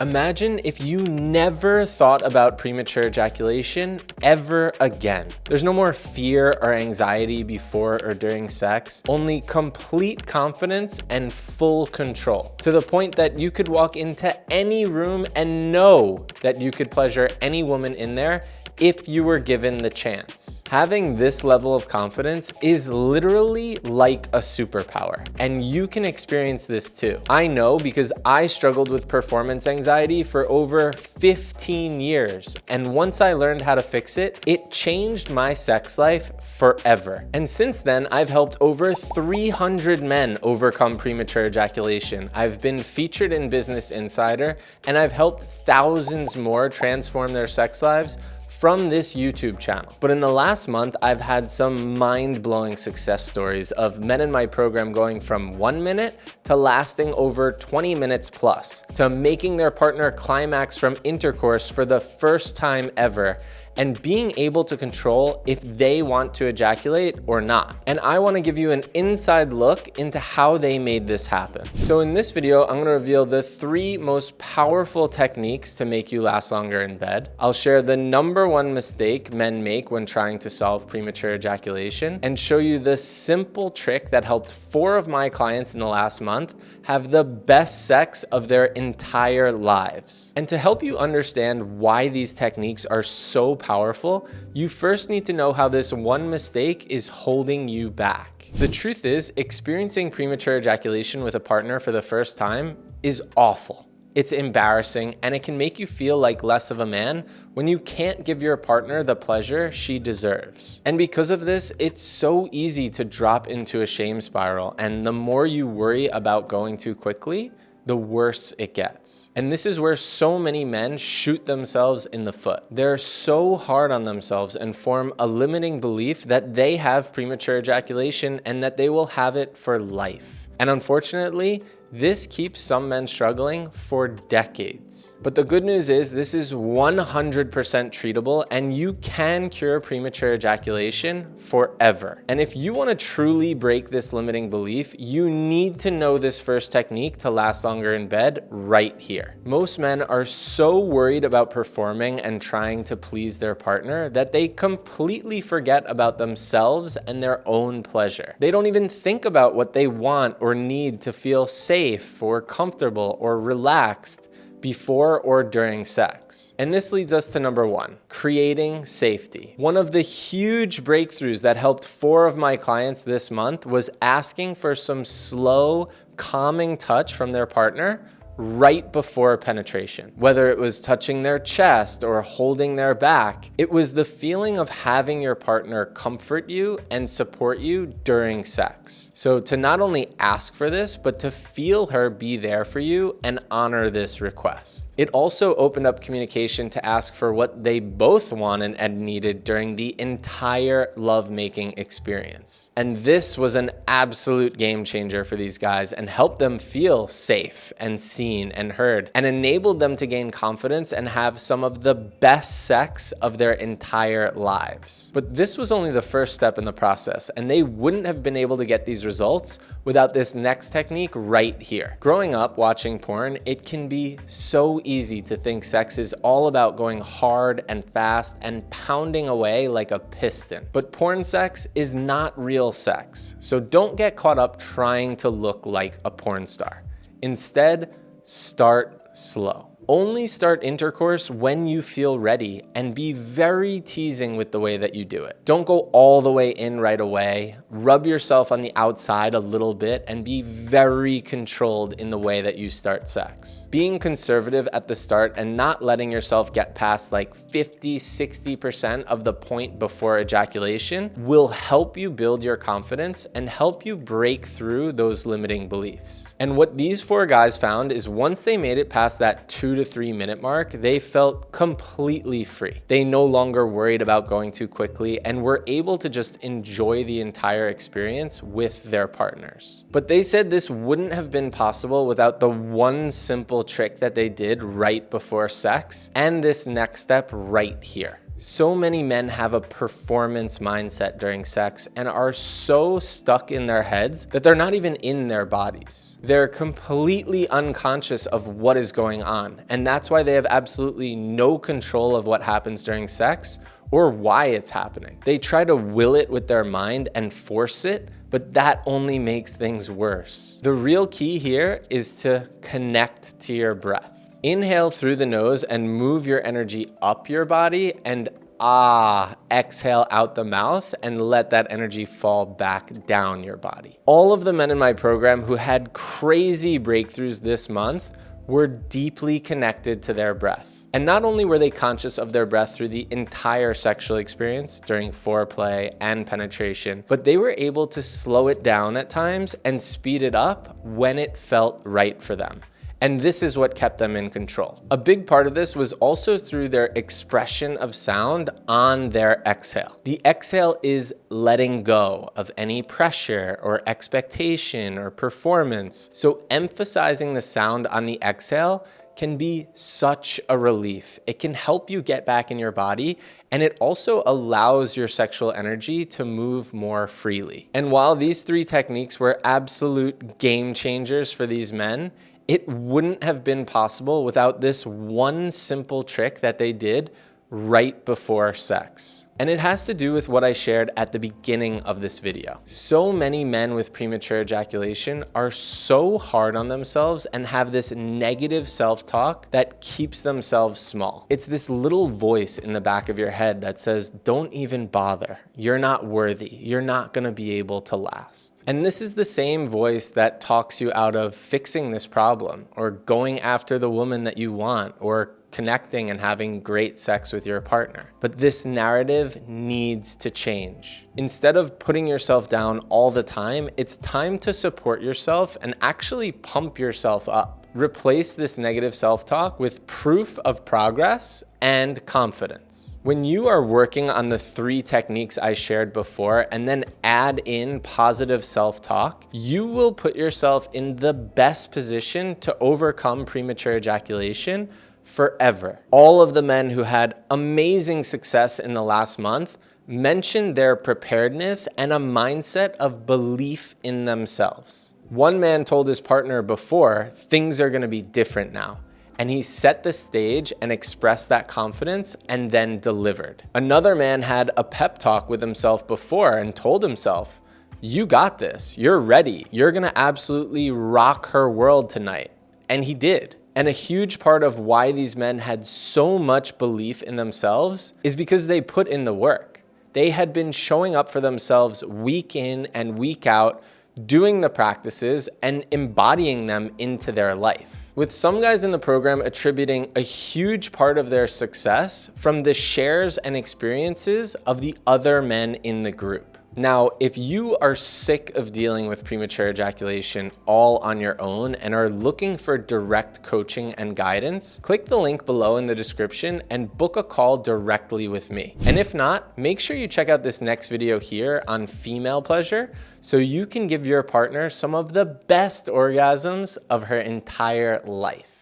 Imagine if you never thought about premature ejaculation ever again. There's no more fear or anxiety before or during sex, only complete confidence and full control, to the point that you could walk into any room and know that you could pleasure any woman in there if you were given the chance. Having this level of confidence is literally like a superpower, and you can experience this too. I know because I struggled with performance anxiety for over 15 years, and once I learned how to fix it, it changed my sex life forever. And since then, I've helped over 300 men overcome premature ejaculation. I've been featured in Business Insider, and I've helped thousands more transform their sex lives from this YouTube channel. But in the last month, I've had some mind-blowing success stories of men in my program going from 1 minute to lasting over 20 minutes plus, to making their partner climax from intercourse for the first time ever, and being able to control if they want to ejaculate or not. And I wanna give you an inside look into how they made this happen. So in this video, I'm gonna reveal the 3 most powerful techniques to make you last longer in bed. I'll share the #1 mistake men make when trying to solve premature ejaculation, and show you the simple trick that helped 4 of my clients in the last month have the best sex of their entire lives. And to help you understand why these techniques are so powerful, you first need to know how this one mistake is holding you back. The truth is, experiencing premature ejaculation with a partner for the first time is awful. It's embarrassing, and it can make you feel like less of a man when you can't give your partner the pleasure she deserves. And because of this, it's so easy to drop into a shame spiral, and the more you worry about going too quickly, the worse it gets. And this is where so many men shoot themselves in the foot. They're so hard on themselves and form a limiting belief that they have premature ejaculation and that they will have it for life. And unfortunately, this keeps some men struggling for decades. But the good news is this is 100% treatable, and you can cure premature ejaculation forever. And if you want to truly break this limiting belief, you need to know this first technique to last longer in bed right here. Most men are so worried about performing and trying to please their partner that they completely forget about themselves and their own pleasure. They don't even think about what they want or need to feel safe or comfortable or relaxed before or during sex. And this leads us to #1, creating safety. One of the huge breakthroughs that helped 4 of my clients this month was asking for some slow, calming touch from their partner right before penetration. Whether it was touching their chest or holding their back, it was the feeling of having your partner comfort you and support you during sex. So to not only ask for this, but to feel her be there for you and honor this request. It also opened up communication to ask for what they both wanted and needed during the entire lovemaking experience. And this was an absolute game changer for these guys and helped them feel safe and seen and heard, and enabled them to gain confidence and have some of the best sex of their entire lives. But this was only the first step in the process, and they wouldn't have been able to get these results without this next technique right here. Growing up watching porn, it can be so easy to think sex is all about going hard and fast and pounding away like a piston. But porn sex is not real sex, so don't get caught up trying to look like a porn star. Instead, start slow. Only start intercourse when you feel ready, and be very teasing with the way that you do it. Don't go all the way in right away. Rub yourself on the outside a little bit and be very controlled in the way that you start sex. Being conservative at the start and not letting yourself get past like 50-60% of the point before ejaculation will help you build your confidence and help you break through those limiting beliefs. And what these 4 guys found is once they made it past that 2 to 3 minute mark, they felt completely free. They no longer worried about going too quickly and were able to just enjoy the entire experience with their partners. But they said this wouldn't have been possible without the one simple trick that they did right before sex and this next step right here. So many men have a performance mindset during sex and are so stuck in their heads that they're not even in their bodies. They're completely unconscious of what is going on, and that's why they have absolutely no control of what happens during sex or why it's happening. They try to will it with their mind and force it, but that only makes things worse. The real key here is to connect to your breath. Inhale through the nose and move your energy up your body, and exhale out the mouth and let that energy fall back down your body. All of the men in my program who had crazy breakthroughs this month were deeply connected to their breath. And not only were they conscious of their breath through the entire sexual experience during foreplay and penetration, but they were able to slow it down at times and speed it up when it felt right for them. And this is what kept them in control. A big part of this was also through their expression of sound on their exhale. The exhale is letting go of any pressure or expectation or performance. So emphasizing the sound on the exhale can be such a relief. It can help you get back in your body, and it also allows your sexual energy to move more freely. And while these 3 techniques were absolute game changers for these men, it wouldn't have been possible without this one simple trick that they did right before sex. And it has to do with what I shared at the beginning of this video. So many men with premature ejaculation are so hard on themselves and have this negative self-talk that keeps themselves small. It's this little voice in the back of your head that says, don't even bother. You're not worthy. You're not gonna be able to last. And this is the same voice that talks you out of fixing this problem or going after the woman that you want or connecting and having great sex with your partner. But this narrative needs to change. Instead of putting yourself down all the time, it's time to support yourself and actually pump yourself up. Replace this negative self-talk with proof of progress and confidence. When you are working on the 3 techniques I shared before and then add in positive self-talk, you will put yourself in the best position to overcome premature ejaculation forever. All of the men who had amazing success in the last month mentioned their preparedness and a mindset of belief in themselves. One man told his partner before, things are gonna be different now. And he set the stage and expressed that confidence and then delivered. Another man had a pep talk with himself before and told himself, you got this, you're ready, you're gonna absolutely rock her world tonight. And he did. And a huge part of why these men had so much belief in themselves is because they put in the work. They had been showing up for themselves week in and week out, doing the practices and embodying them into their life. With some guys in the program attributing a huge part of their success from the shares and experiences of the other men in the group. Now, if you are sick of dealing with premature ejaculation all on your own and are looking for direct coaching and guidance, click the link below in the description and book a call directly with me. And if not, make sure you check out this next video here on female pleasure so you can give your partner some of the best orgasms of her entire life.